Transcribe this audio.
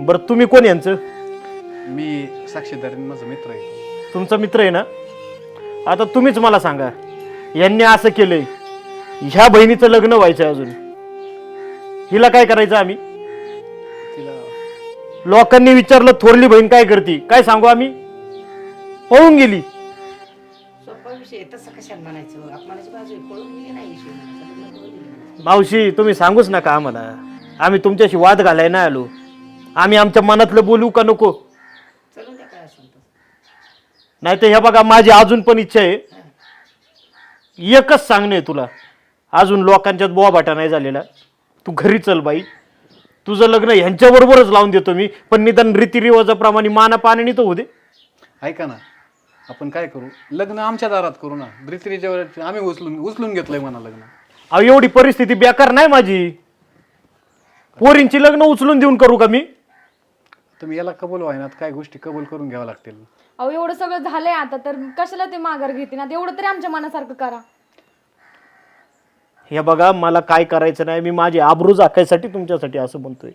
बरं तुम्ही कोण यांचं? मी साक्षीदार माझा मित्र आहे. तुमचा मित्र आहे ना? आता तुम्हीच मला सांगा, यांनी असं केलंय, ह्या बहिणीचं लग्न व्हायचंय अजून, हिला काय करायचं आम्ही? तिला लोकांनी विचारलं थोरली बहीण काय करते, काय सांगू आम्ही? पळून गेली. सोपा विषय तसं कशाला म्हणायचं, अपमानाची बाजू आहे, पळून गेली नाही विषय म्हणायचा. मावशी तुम्ही सांगूच नका आम्हाला, आम्ही तुमच्याशी वाद घालाय नाही आलो. आम्ही आमच्या मनातलं बोलू का नको? चलून द्या काय असेल तसं. नाही तर हे बघा, माझी अजून पण इच्छा आहे, एकच सांगणे तुला, अजून लोकांच्यात बोबाटा नाही झालेला, तू घरी चल बाई, तुझं लग्न ह्यांच्याबरोबरच लावून देतो मी, पण निदान रीतिरिवाजाप्रमाणे माना पाण्याने तर होऊ दे. ऐका ना, आपण काय करू, लग्न आमच्या दारात करू ना. रीतिरिवाज आम्ही उचलून घेतलंय म्हणा लग्न. अहो एवढी परिस्थिती बेकार नाही माझी, पोरींची लग्न उचलून देऊन करू का मी? तुम्ही याला कबूल व्हायनात, काय गोष्टी कबूल करून घ्याव्या लागतील. अहो एवढं सगळं झालंय आता, तर कशाला ते माघार घेते ना? एवढं तरी आमच्या मनासारखं करा. हे बघा, मला काय करायचं नाही, मी माझी आबरू झाकायसाठी तुमच्यासाठी असं म्हणतोय.